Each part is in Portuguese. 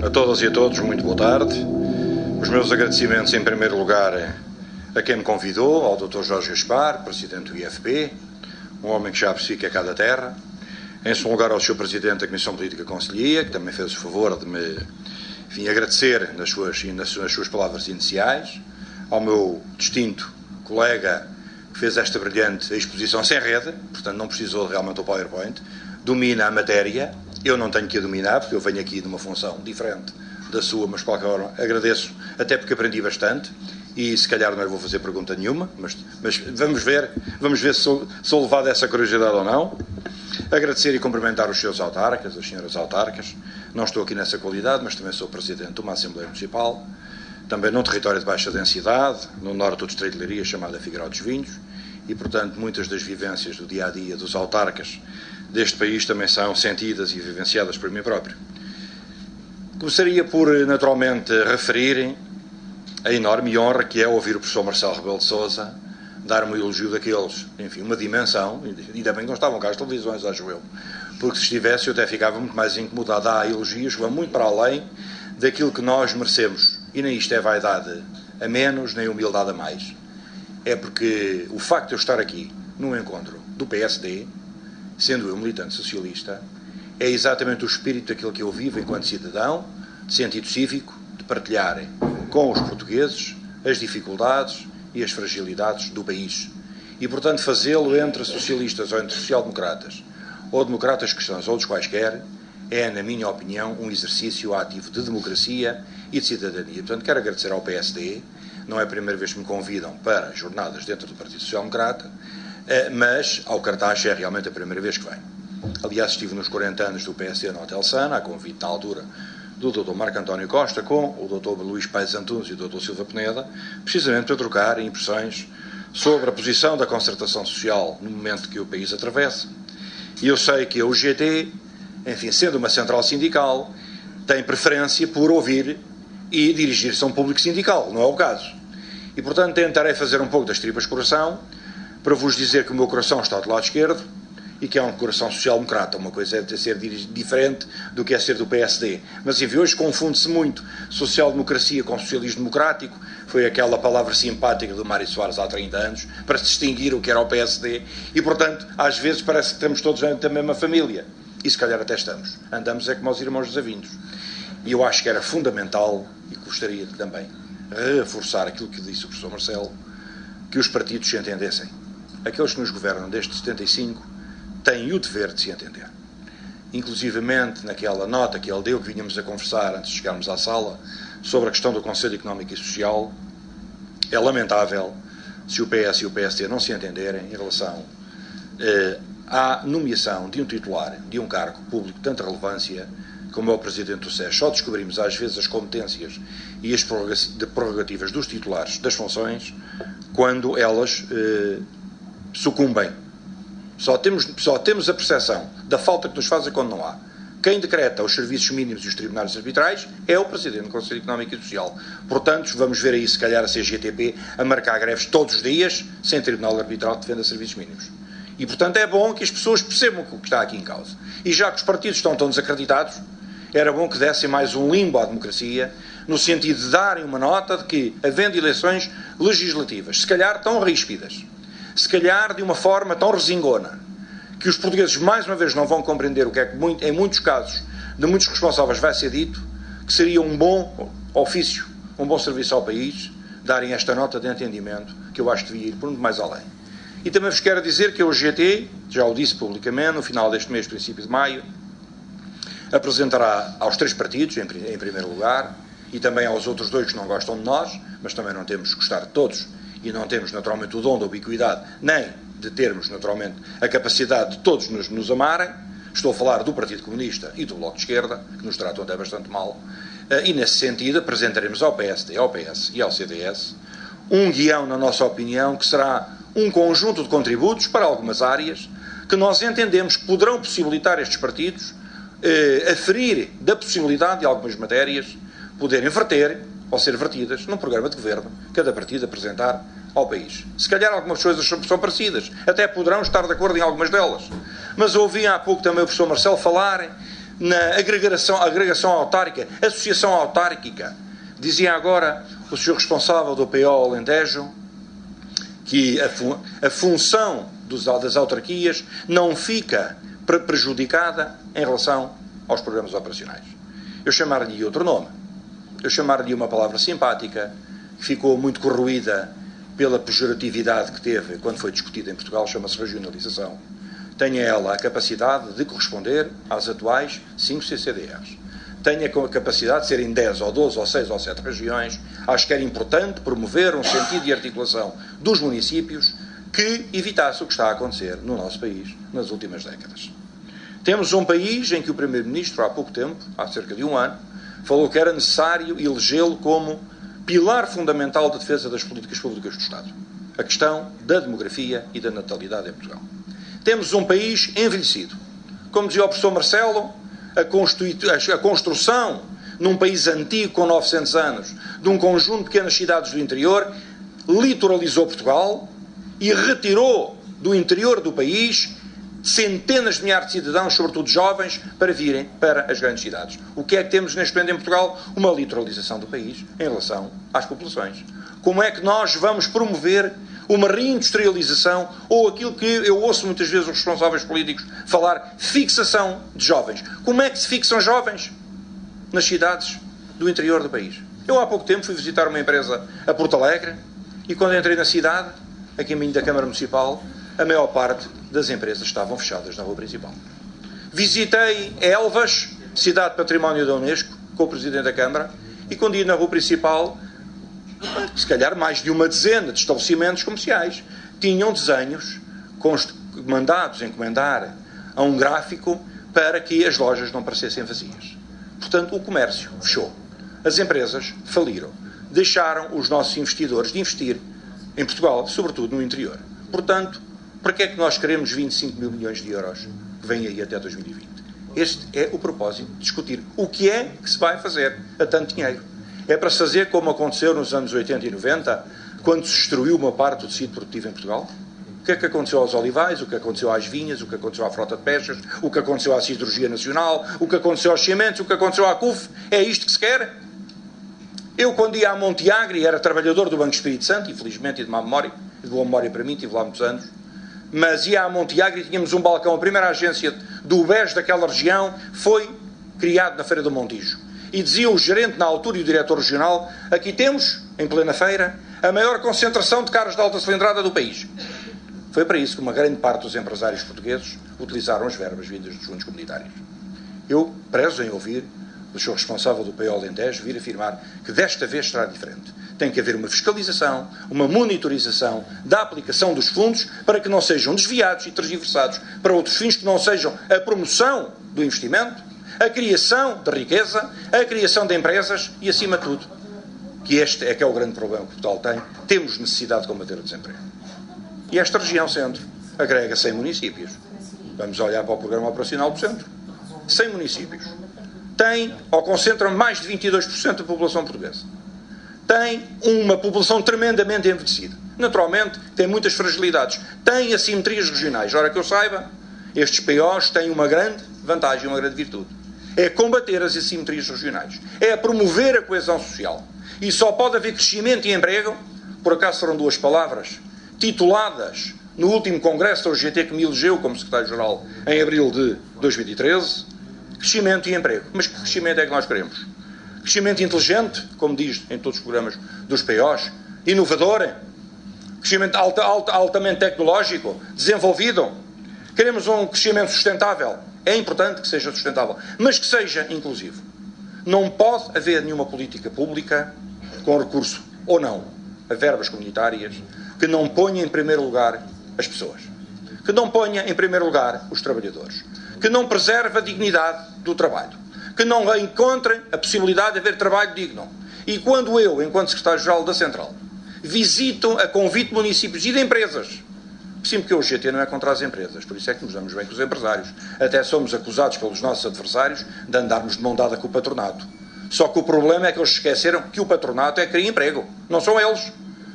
A todas e a todos, muito boa tarde. Os meus agradecimentos, em primeiro lugar, a quem me convidou, ao Dr. Jorge Gaspar, Presidente do IFP, um homem que já percebi que é cá da terra. Em segundo lugar, ao Sr. Presidente da Comissão Política Conselhia, que também fez o favor de me agradecer nas suas palavras iniciais. Ao meu distinto colega, que fez esta brilhante exposição sem rede, portanto não precisou realmente do PowerPoint, domina a matéria. Eu não tenho que a dominar, porque eu venho aqui numa função diferente da sua, mas de qualquer forma agradeço, até porque aprendi bastante, e se calhar não lhe vou fazer pergunta nenhuma, mas vamos ver se sou levado a essa curiosidade ou não. Agradecer e cumprimentar os seus autarcas, as senhoras autarcas. Não estou aqui nessa qualidade, mas também sou Presidente de uma Assembleia Municipal, também num território de baixa densidade, no norte do Distrito de Leiria, chamada Figueiró dos Vinhos, e portanto muitas das vivências do dia-a-dia dos autarcas deste país também são sentidas e vivenciadas por mim próprio. Começaria por, naturalmente, referir a enorme honra que é ouvir o professor Marcelo Rebelo de Sousa dar um elogio daqueles, enfim, uma dimensão, e ainda bem que não estavam cá as televisões, acho eu, porque se estivesse eu até ficava muito mais incomodado. Há elogios que vão muito para além daquilo que nós merecemos, e nem isto é vaidade a menos, nem humildade a mais. É porque o facto de eu estar aqui num encontro do PSD, sendo eu militante socialista, é exatamente o espírito daquilo que eu vivo enquanto cidadão, de sentido cívico, de partilhar com os portugueses as dificuldades e as fragilidades do país. E, portanto, fazê-lo entre socialistas ou entre social-democratas, ou democratas cristãos ou dos quaisquer, é, na minha opinião, um exercício ativo de democracia e de cidadania. Portanto, quero agradecer ao PSD. Não é a primeira vez que me convidam para jornadas dentro do Partido Social Democrata, mas ao cartaz é realmente a primeira vez que venho. Aliás, estive nos 40 anos do PSD no Hotel Sana, a convite na altura do Dr. Marco António Costa, com o Dr. Luís Paes Antunes e o Dr. Silva Peneda, precisamente para trocar impressões sobre a posição da concertação social no momento que o país atravessa. E eu sei que a UGT, enfim, sendo uma central sindical, tem preferência por ouvir e dirigir-se a um público sindical, não é o caso. E, portanto, tentarei fazer um pouco das tripas coração, para vos dizer que o meu coração está do lado esquerdo e que é um coração social-democrata. Uma coisa é ser diferente do que é ser do PSD. Mas, enfim, hoje confunde-se muito social-democracia com socialismo democrático. Foi aquela palavra simpática do Mário Soares há 30 anos, para se distinguir o que era o PSD. E, portanto, às vezes parece que estamos todos da mesma família. E se calhar até estamos. Andamos é como os irmãos desavindos. E eu acho que era fundamental, e gostaria de também reforçar aquilo que disse o professor Marcelo, que os partidos se entendessem. Aqueles que nos governam desde 75 têm o dever de se entender. Inclusivamente naquela nota que ele deu, que vínhamos a conversar antes de chegarmos à sala, sobre a questão do Conselho Económico e Social, é lamentável se o PS e o PSD não se entenderem em relação à nomeação de um titular de um cargo público de tanta relevância como é o Presidente do SES. Só descobrimos às vezes as competências e as prerrogativas dos titulares das funções quando elas sucumbem. Só temos a percepção da falta que nos fazem quando não há. Quem decreta os serviços mínimos e os tribunais arbitrais é o Presidente do Conselho Económico e Social. Portanto, vamos ver aí, se calhar, a CGTP a marcar greves todos os dias, sem tribunal arbitral que defenda serviços mínimos. E, portanto, é bom que as pessoas percebam o que está aqui em causa. E já que os partidos estão tão desacreditados, era bom que dessem mais um limbo à democracia, no sentido de darem uma nota de que, havendo eleições legislativas, se calhar tão ríspidas, se calhar de uma forma tão resingona, que os portugueses mais uma vez não vão compreender o que é que em muitos casos de muitos responsáveis vai ser dito, que seria um bom ofício, um bom serviço ao país, darem esta nota de entendimento, que eu acho que devia ir por muito mais além. E também vos quero dizer que a UGT, já o disse publicamente, no final deste mês, princípio de maio, apresentará aos 3 partidos, em primeiro lugar, e também aos outros 2 que não gostam de nós, mas também não temos que gostar de todos, e não temos naturalmente o dom da ubiquidade, nem de termos naturalmente a capacidade de todos nos amarem. Estou a falar do Partido Comunista e do Bloco de Esquerda, que nos tratam até bastante mal, e nesse sentido apresentaremos ao PSD, ao PS e ao CDS um guião, na nossa opinião, que será um conjunto de contributos para algumas áreas que nós entendemos que poderão possibilitar estes partidos aferir da possibilidade de algumas matérias poderem verter ou ser vertidas num programa de governo, cada partido apresentar ao país. Se calhar algumas coisas são parecidas, até poderão estar de acordo em algumas delas. Mas ouvi há pouco também o professor Marcelo falar na agregação autárquica, associação autárquica. Dizia agora o senhor responsável do PO Alentejo que a função das autarquias não fica prejudicada em relação aos programas operacionais. Eu chamar-lhe outro nome. Eu chamar-lhe uma palavra simpática, que ficou muito corroída pela pejoratividade que teve quando foi discutida em Portugal, chama-se regionalização. Tenha ela a capacidade de corresponder às atuais 5 CCDRs. Tenha a capacidade de serem 10 ou 12 ou 6 ou 7 regiões. Acho que era importante promover um sentido de articulação dos municípios que evitasse o que está a acontecer no nosso país nas últimas décadas. Temos um país em que o Primeiro-Ministro, há pouco tempo, há cerca de um ano, falou que era necessário elegê-lo como pilar fundamental da defesa das políticas públicas do Estado. A questão da demografia e da natalidade em Portugal. Temos um país envelhecido. Como dizia o professor Marcelo, a construção num país antigo com 900 anos, de um conjunto de pequenas cidades do interior, litoralizou Portugal e retirou do interior do país centenas de milhares de cidadãos, sobretudo jovens, para virem para as grandes cidades. O que é que temos neste momento em Portugal? Uma litoralização do país em relação às populações. Como é que nós vamos promover uma reindustrialização ou aquilo que eu ouço muitas vezes os responsáveis políticos falar, fixação de jovens? Como é que se fixam jovens nas cidades do interior do país? Eu há pouco tempo fui visitar uma empresa a Porto Alegre e quando entrei na cidade, a caminho da Câmara Municipal, a maior parte das empresas estavam fechadas na rua principal. Visitei Elvas, cidade património da Unesco, com o Presidente da Câmara, e quando ia na rua principal, se calhar mais de uma dezena de estabelecimentos comerciais tinham desenhos mandados encomendar a um gráfico para que as lojas não parecessem vazias. Portanto, o comércio fechou. As empresas faliram. Deixaram os nossos investidores de investir em Portugal, sobretudo no interior. Portanto, para que é que nós queremos 25 mil milhões de euros que vêm aí até 2020? Este é o propósito de discutir o que é que se vai fazer a tanto dinheiro. É para se fazer como aconteceu nos anos 80 e 90, quando se destruiu uma parte do tecido produtivo em Portugal? O que é que aconteceu aos olivais, o que aconteceu às vinhas, o que aconteceu à frota de peixes, o que aconteceu à siderurgia nacional, o que aconteceu aos cimentos, o que aconteceu à CUF? É isto que se quer? Eu, quando ia a Monte Agri, era trabalhador do Banco Espírito Santo, infelizmente, e de má memória, de boa memória para mim, estive lá muitos anos, mas ia a Monte Agri e tínhamos um balcão, a primeira agência do BES daquela região foi criado na Feira do Montijo. E dizia o gerente na altura e o diretor regional, aqui temos, em plena feira, a maior concentração de carros de alta cilindrada do país. Foi para isso que uma grande parte dos empresários portugueses utilizaram as verbas vindas dos fundos comunitários. Eu prezo em ouvir o senhor responsável do PO Alentejo vir afirmar que desta vez será diferente. Tem que haver uma fiscalização, uma monitorização da aplicação dos fundos para que não sejam desviados e tergiversados para outros fins que não sejam a promoção do investimento, a criação de riqueza, a criação de empresas e, acima de tudo, que este é que é o grande problema que Portugal tem, temos necessidade de combater o desemprego. E esta região centro agrega 100 municípios. Vamos olhar para o programa operacional do centro. 100 municípios. Tem, ou concentra mais de 22% da população portuguesa. Tem uma população tremendamente envelhecida. Naturalmente, tem muitas fragilidades. Tem assimetrias regionais. Ora que eu saiba, estes POs têm uma grande vantagem, uma grande virtude. É combater as assimetrias regionais. É promover a coesão social. E só pode haver crescimento e emprego, por acaso foram duas palavras, tituladas no último congresso da UGT que me elegeu como secretário-geral em abril de 2013, crescimento e emprego. Mas que crescimento é que nós queremos? Crescimento inteligente, como diz em todos os programas dos POs, inovador, crescimento altamente tecnológico, desenvolvido. Queremos um crescimento sustentável. É importante que seja sustentável, mas que seja inclusivo. Não pode haver nenhuma política pública, com recurso ou não a verbas comunitárias, que não ponha em primeiro lugar as pessoas, que não ponha em primeiro lugar os trabalhadores, que não preserve a dignidade do trabalho, que não encontre a possibilidade de haver trabalho digno. E quando eu, enquanto secretário-geral da Central, visito a convite de municípios e de empresas, sim, porque o GT não é contra as empresas, por isso é que nos damos bem com os empresários. Até somos acusados pelos nossos adversários de andarmos de mão dada com o patronato. Só que o problema é que eles esqueceram que o patronato é que cria emprego. Não são eles.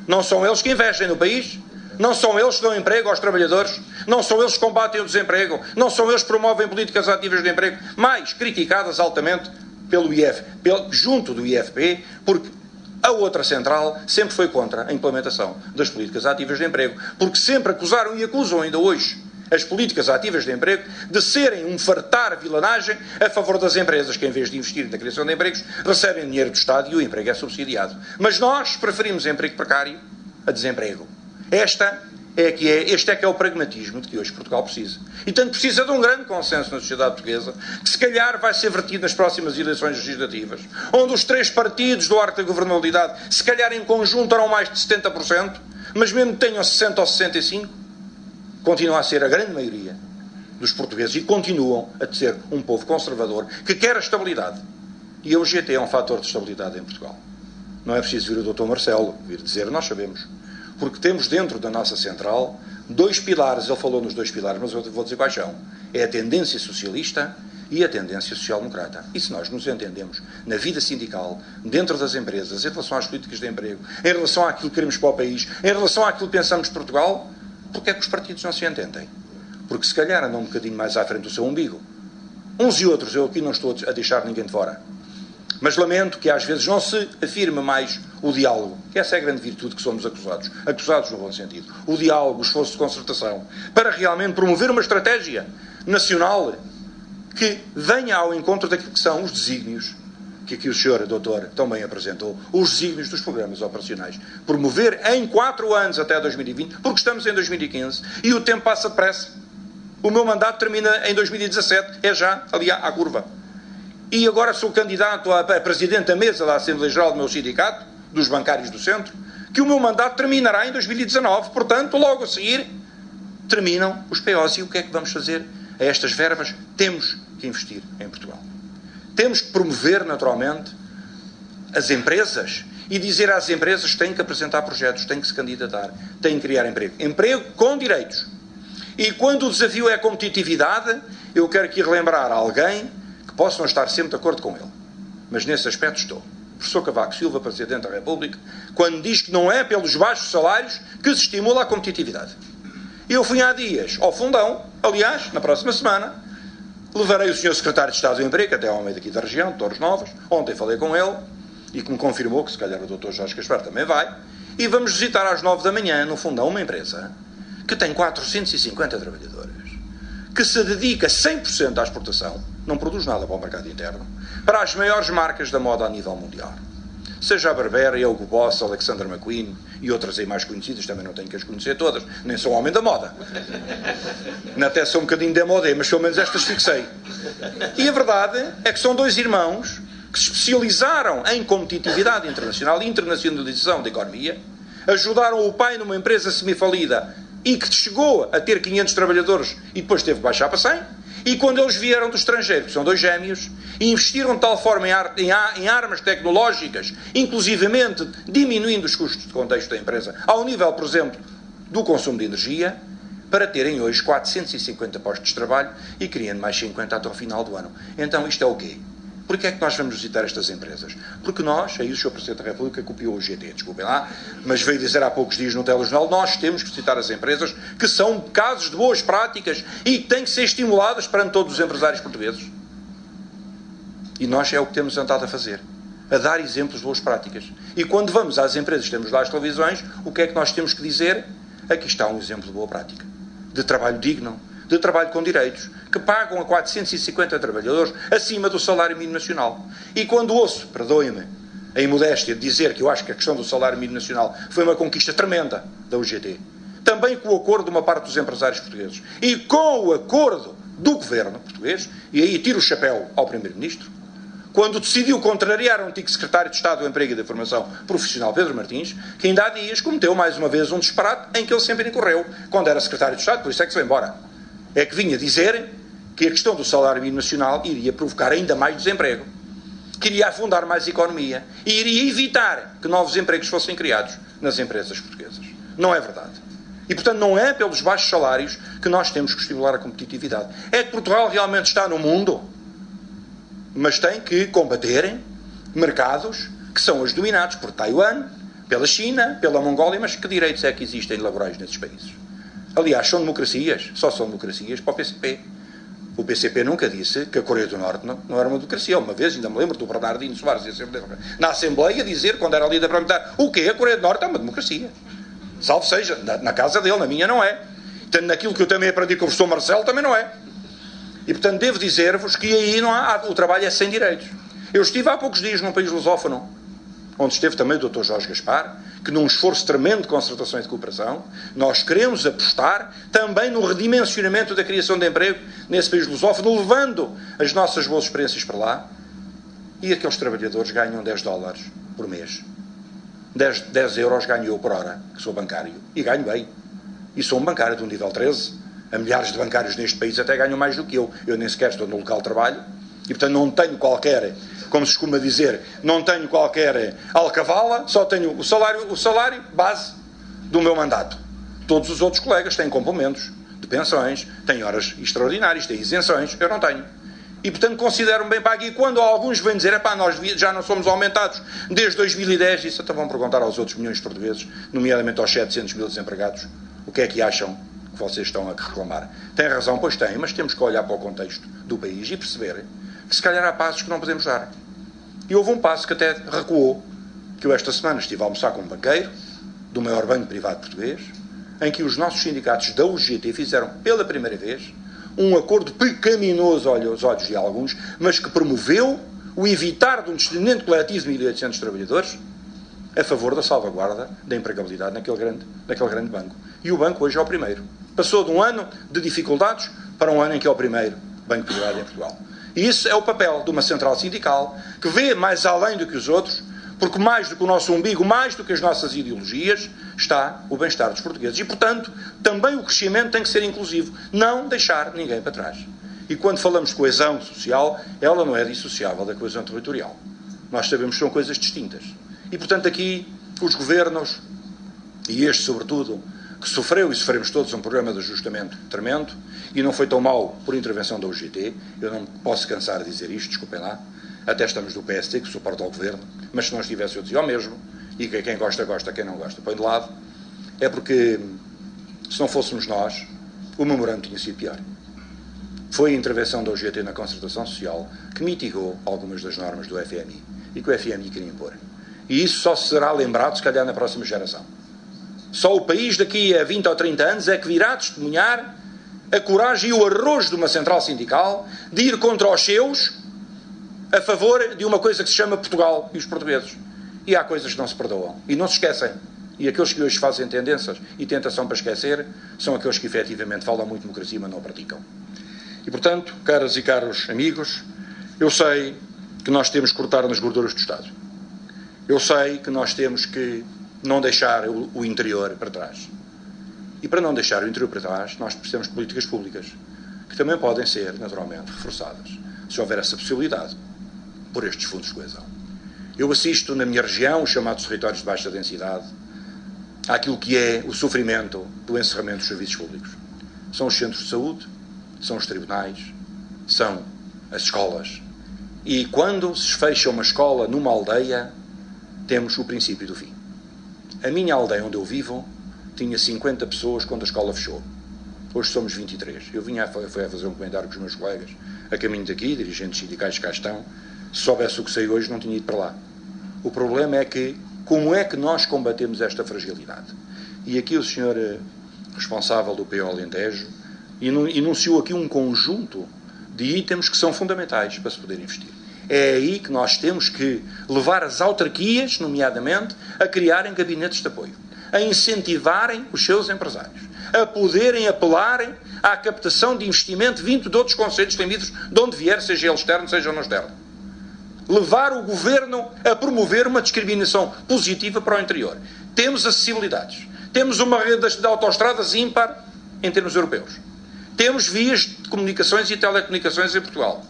Não são eles que investem no país. Não são eles que dão emprego aos trabalhadores. Não são eles que combatem o desemprego, não são eles que promovem políticas ativas de emprego, mais criticadas altamente junto do IFP, porque a outra central sempre foi contra a implementação das políticas ativas de emprego, porque sempre acusaram e acusam ainda hoje as políticas ativas de emprego de serem um fartar vilanagem a favor das empresas que, em vez de investir na criação de empregos, recebem dinheiro do Estado e o emprego é subsidiado. Mas nós preferimos emprego precário a desemprego. Este é que é o pragmatismo de que hoje Portugal precisa. E tanto precisa de um grande consenso na sociedade portuguesa, que se calhar vai ser vertido nas próximas eleições legislativas, onde os 3 partidos do arco da governabilidade, se calhar em conjunto, terão mais de 70%, mas mesmo que tenham 60% ou 65%, continuam a ser a grande maioria dos portugueses e continuam a ser um povo conservador que quer a estabilidade. E a UGT é um fator de estabilidade em Portugal. Não é preciso vir o Dr. Marcelo vir dizer, nós sabemos. Porque temos dentro da nossa central 2 pilares, ele falou nos 2 pilares, mas eu vou dizer quais são. É a tendência socialista e a tendência social-democrata. E se nós nos entendemos na vida sindical, dentro das empresas, em relação às políticas de emprego, em relação àquilo que queremos para o país, em relação àquilo que pensamos de Portugal, porque é que os partidos não se entendem? Porque se calhar andam um bocadinho mais à frente do seu umbigo. Uns e outros, eu aqui não estou a deixar ninguém de fora. Mas lamento que às vezes não se afirme mais o diálogo, que essa é a grande virtude que somos acusados no bom sentido. O diálogo, o esforço de concertação, para realmente promover uma estratégia nacional que venha ao encontro daquilo que são os desígnios, que aqui o senhor doutor também apresentou, os desígnios dos programas operacionais. Promover em 4 anos até 2020, porque estamos em 2015 e o tempo passa depressa. O meu mandato termina em 2017, é já ali à curva. E agora sou candidato a presidente da mesa da Assembleia Geral do meu sindicato, dos bancários do centro, que o meu mandato terminará em 2019, portanto, logo a seguir, terminam os POs. E o que é que vamos fazer a estas verbas? Temos que investir em Portugal. Temos que promover, naturalmente, as empresas e dizer às empresas que têm que apresentar projetos, têm que se candidatar, têm que criar emprego. Emprego com direitos. E quando o desafio é a competitividade, eu quero aqui relembrar a alguém que posso não estar sempre de acordo com ele. Mas nesse aspecto estou. O professor Cavaco Silva, Presidente da República, quando diz que não é pelos baixos salários que se estimula a competitividade. Eu fui há dias ao Fundão, aliás, na próxima semana, levarei o Sr. Secretário de Estado do Emprego, até ao meio daqui da região, de Torres Novas, ontem falei com ele, e que me confirmou que se calhar o Dr. Jorge Gaspar também vai, e vamos visitar às 9 da manhã, no Fundão, uma empresa que tem 450 trabalhadores, que se dedica 100% à exportação, não produz nada para o mercado interno, para as maiores marcas da moda a nível mundial. Seja a Burberry, Hugo Boss, Alexander McQueen e outras aí mais conhecidas, também não tenho que as conhecer todas, nem sou homem da moda. Até sou um bocadinho demodé, mas pelo menos estas fixei. E a verdade é que são 2 irmãos que se especializaram em competitividade internacional e internacionalização da economia, ajudaram o pai numa empresa semifalida e que chegou a ter 500 trabalhadores e depois teve que baixar para 100, e quando eles vieram do estrangeiro, que são 2 gêmeos, e investiram de tal forma em armas tecnológicas, inclusivamente diminuindo os custos de contexto da empresa, ao nível, por exemplo, do consumo de energia, para terem hoje 450 postos de trabalho e criando mais 50 até ao final do ano. Então isto é o quê? Porquê é que nós vamos visitar estas empresas? Porque nós, aí o Sr. Presidente da República copiou o GT, desculpem lá, mas veio dizer há poucos dias no telejornal, nós temos que visitar as empresas que são casos de boas práticas e que têm que ser estimuladas perante todos os empresários portugueses. E nós é o que temos andado a fazer, a dar exemplos de boas práticas. E quando vamos às empresas, temos lá as televisões, o que é que nós temos que dizer? Aqui está um exemplo de boa prática, de trabalho digno, de trabalho com direitos, que pagam a 450 trabalhadores acima do salário mínimo nacional. E quando ouço, perdoem-me a imodéstia de dizer que eu acho que a questão do salário mínimo nacional foi uma conquista tremenda da UGT, também com o acordo de uma parte dos empresários portugueses e com o acordo do governo português, e aí tiro o chapéu ao Primeiro-Ministro, quando decidiu contrariar o antigo Secretário de Estado do Emprego e da Formação Profissional, Pedro Martins, que ainda há dias cometeu mais uma vez um disparate em que ele sempre incorreu, quando era Secretário de Estado, por isso é que se foi embora. É que vinha dizer que a questão do salário mínimo nacional iria provocar ainda mais desemprego, que iria afundar mais a economia e iria evitar que novos empregos fossem criados nas empresas portuguesas. Não é verdade. E, portanto, não é pelos baixos salários que nós temos que estimular a competitividade. É que Portugal realmente está no mundo, mas tem que combater mercados que são os dominados por Taiwan, pela China, pela Mongólia, mas que direitos é que existem laborais nesses países? Aliás, são democracias, só são democracias para o PCP. O PCP nunca disse que a Coreia do Norte não era uma democracia. Uma vez, ainda me lembro do Bernardino Soares na Assembleia dizer, quando era líder parlamentar, o quê? A Coreia do Norte é uma democracia. Salve seja, na casa dele, na minha não é. Portanto, naquilo que eu também aprendi com o professor Marcelo, também não é. E, portanto, devo dizer-vos que aí não há, o trabalho é sem direitos. Eu estive há poucos dias num país lusófono, onde esteve também o Dr. Jorge Gaspar, que num esforço tremendo de concertação e de cooperação, nós queremos apostar também no redimensionamento da criação de emprego nesse país lusófono, levando as nossas boas experiências para lá, e aqueles trabalhadores ganham $10 por mês. 10 euros ganho eu por hora, que sou bancário, e ganho bem. E sou um bancário de um nível 13. Há milhares de bancários neste país até ganham mais do que eu. Eu nem sequer estou no local de trabalho, e portanto não tenho qualquer, como se costuma dizer, não tenho qualquer alcavala, só tenho o salário base do meu mandato. Todos os outros colegas têm complementos de pensões, têm horas extraordinárias, têm isenções, eu não tenho. E portanto considero-me bem pago. E quando alguns vêm dizer, nós já não somos aumentados desde 2010, isso até vão perguntar aos outros milhões de portugueses, nomeadamente aos 700 mil desempregados, o que é que acham que vocês estão a reclamar? Têm razão, pois têm, mas temos que olhar para o contexto do país e perceber que se calhar há passos que não podemos dar. E houve um passo que até recuou, que eu esta semana estive a almoçar com um banqueiro do maior banco privado português, em que os nossos sindicatos da UGT fizeram pela primeira vez um acordo pecaminoso aos olhos de alguns, mas que promoveu o evitar de um despedimento coletivo de 1.800 trabalhadores a favor da salvaguarda da empregabilidade naquele grande banco. E o banco hoje é o primeiro. Passou de um ano de dificuldades para um ano em que é o primeiro banco privado em Portugal. E isso é o papel de uma central sindical que vê mais além do que os outros, porque mais do que o nosso umbigo, mais do que as nossas ideologias, está o bem-estar dos portugueses. E, portanto, também o crescimento tem que ser inclusivo. Não deixar ninguém para trás. E quando falamos de coesão social, ela não é dissociável da coesão territorial. Nós sabemos que são coisas distintas. E, portanto, aqui os governos, e este sobretudo, que sofreu, e sofremos todos, um programa de ajustamento tremendo, e não foi tão mau por intervenção da UGT, eu não posso cansar de dizer isto, desculpem lá, até estamos do PST, que suporta o governo, mas se não estivesse eu dizia o mesmo, e que quem gosta, gosta, quem não gosta, põe de lado, é porque, se não fôssemos nós, o memorando tinha sido pior. Foi a intervenção da UGT na concertação social que mitigou algumas das normas do FMI, e que o FMI queria impor. E isso só será lembrado, se calhar, na próxima geração. Só o país daqui a 20 ou 30 anos é que virá testemunhar a coragem e o arrojo de uma central sindical de ir contra os seus a favor de uma coisa que se chama Portugal e os portugueses. E há coisas que não se perdoam. E não se esquecem. E aqueles que hoje fazem tendências e tentação para esquecer são aqueles que efetivamente falam muito de democracia, mas não praticam. E, portanto, caras e caros amigos, eu sei que nós temos que cortar nas gorduras do Estado. Eu sei que nós temos que não deixar o interior para trás. E para não deixar o interior para trás, nós precisamos de políticas públicas, que também podem ser, naturalmente, reforçadas, se houver essa possibilidade, por estes fundos de coesão. Eu assisto na minha região, os chamados territórios de baixa densidade, àquilo que é o sofrimento do encerramento dos serviços públicos. São os centros de saúde, são os tribunais, são as escolas. E quando se fecha uma escola numa aldeia, temos o princípio do fim. A minha aldeia onde eu vivo tinha 50 pessoas quando a escola fechou. Hoje somos 23. Eu fui a fazer um comentário com os meus colegas a caminho daqui, dirigentes sindicais que cá estão. Se soubesse o que sei hoje, não tinha ido para lá. O problema é que, como é que nós combatemos esta fragilidade? E aqui o senhor responsável do PO Alentejo enunciou aqui um conjunto de itens que são fundamentais para se poder investir. É aí que nós temos que levar as autarquias, nomeadamente, a criarem gabinetes de apoio, a incentivarem os seus empresários, a poderem apelarem à captação de investimento vindo de outros conselhos temidos, de onde vier, seja ele externo, seja não externo. Levar o governo a promover uma discriminação positiva para o interior. Temos acessibilidades. Temos uma rede de autoestradas ímpar em termos europeus. Temos vias de comunicações e telecomunicações em Portugal.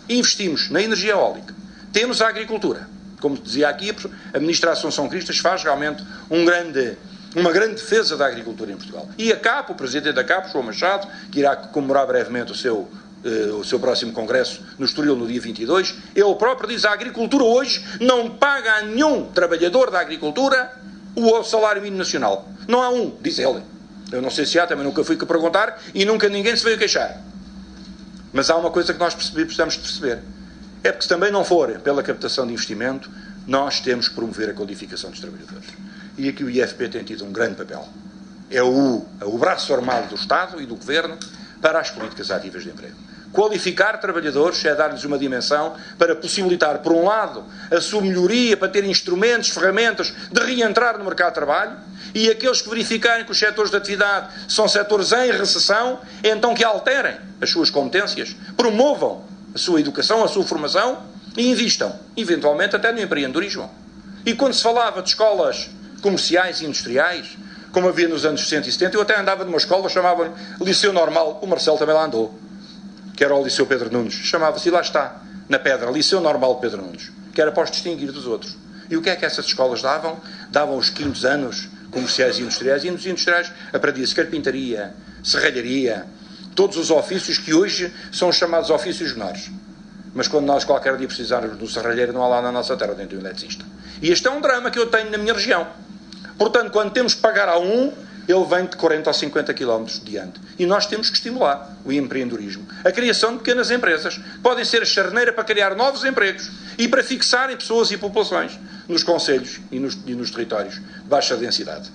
Investimos na energia eólica. Temos a agricultura. Como dizia aqui, a Ministra Assunção Cristas faz realmente uma grande defesa da agricultura em Portugal. E a CAP, o Presidente da CAP, João Machado, que irá comemorar brevemente o seu próximo congresso no Estoril no dia 22, ele próprio diz que a agricultura hoje não paga a nenhum trabalhador da agricultura o salário mínimo nacional. Não há um, diz ele. Eu não sei se há, também nunca fui perguntar e nunca ninguém se veio queixar. Mas há uma coisa que nós precisamos de perceber. É porque se também não for pela captação de investimento, nós temos que promover a qualificação dos trabalhadores. E aqui o IFP tem tido um grande papel. É o braço armado do Estado e do Governo para as políticas ativas de emprego. Qualificar trabalhadores é dar-lhes uma dimensão para possibilitar, por um lado, a sua melhoria, para ter instrumentos, ferramentas de reentrar no mercado de trabalho, e aqueles que verificarem que os setores de atividade são setores em recessão, então que alterem as suas competências, promovam a sua educação, a sua formação e invistam, eventualmente, até no empreendedorismo. E quando se falava de escolas comerciais e industriais, como havia nos anos 60 e 70, eu até andava numa escola, chamavam-lhe Liceu Normal, o Marcelo também lá andou, que era o Liceu Pedro Nunes, chamava-se, e lá está, na pedra, Liceu Normal Pedro Nunes, que era para os distinguir dos outros. E o que é que essas escolas davam? Davam os 5º anos comerciais e industriais, e nos industriais aprendia-se carpintaria, serralharia, todos os ofícios que hoje são chamados ofícios menores. Mas quando nós qualquer dia precisarmos do serralheiro, não há lá na nossa terra dentro de um eletricista. E este é um drama que eu tenho na minha região. Portanto, quando temos que pagar a um, ele vem de 40 ou 50 km diante. E nós temos que estimular o empreendedorismo. A criação de pequenas empresas. Podem ser a charneira para criar novos empregos e para fixarem pessoas e populações nos concelhos e nos territórios de baixa densidade.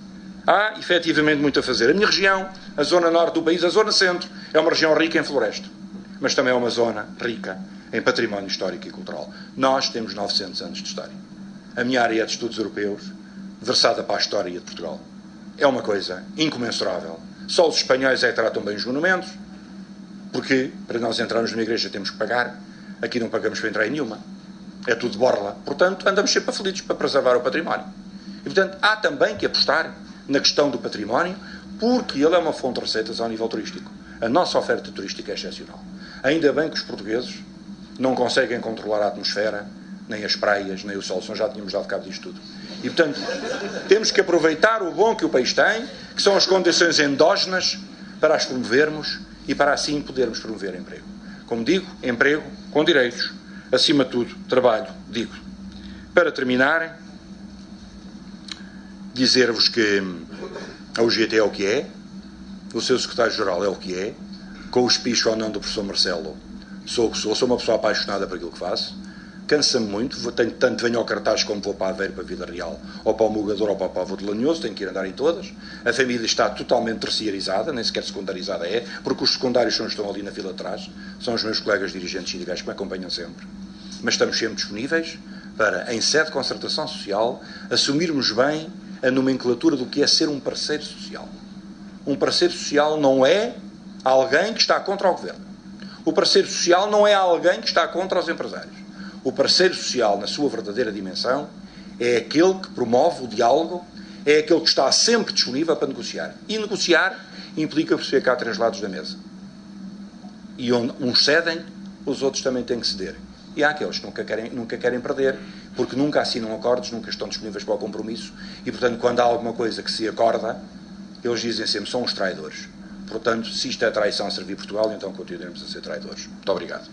Há, efetivamente, muito a fazer. A minha região, a zona norte do país, a zona centro, é uma região rica em floresta. Mas também é uma zona rica em património histórico e cultural. Nós temos 900 anos de história. A minha área é de estudos europeus, versada para a história de Portugal. É uma coisa incomensurável. Só os espanhóis é que tratam bem os monumentos, porque para nós entrarmos numa igreja temos que pagar. Aqui não pagamos para entrar em nenhuma. É tudo de borla. Portanto, andamos sempre aflitos para preservar o património. E, portanto, há também que apostar na questão do património, porque ele é uma fonte de receitas ao nível turístico. A nossa oferta turística é excepcional. Ainda bem que os portugueses não conseguem controlar a atmosfera, nem as praias, nem o sol. Senão já tínhamos dado cabo disto tudo. E, portanto, temos que aproveitar o bom que o país tem, que são as condições endógenas, para as promovermos e para assim podermos promover emprego. Como digo, emprego com direitos, acima de tudo, trabalho, digo. Para terminar, dizer-vos que a UGT é o que é, o seu secretário-geral é o que é, com o espicho ou não do professor Marcelo, sou o que sou uma pessoa apaixonada por aquilo que faço, cansa-me muito, tanto venho ao cartaz como vou para Aveiro, para a Vida Real, ou para o Mugador, ou para o Povo de Lanhoso, tenho que ir andar em todas. A família está totalmente terciarizada, nem sequer secundarizada é, porque os secundários estão ali na fila de trás, são os meus colegas dirigentes sindicais que me acompanham sempre. Mas estamos sempre disponíveis para, em sede de concertação social, assumirmos bem a nomenclatura do que é ser um parceiro social. Um parceiro social não é alguém que está contra o governo. O parceiro social não é alguém que está contra os empresários. O parceiro social, na sua verdadeira dimensão, é aquele que promove o diálogo, é aquele que está sempre disponível para negociar. E negociar implica perceber que há 3 lados da mesa. E onde uns cedem, os outros também têm que ceder. E há aqueles que nunca querem perder, porque nunca assinam acordos, nunca estão disponíveis para o compromisso, e, portanto, quando há alguma coisa que se acorda, eles dizem sempre, são os traidores. Portanto, se isto é traição a servir Portugal, então continuaremos a ser traidores. Muito obrigado.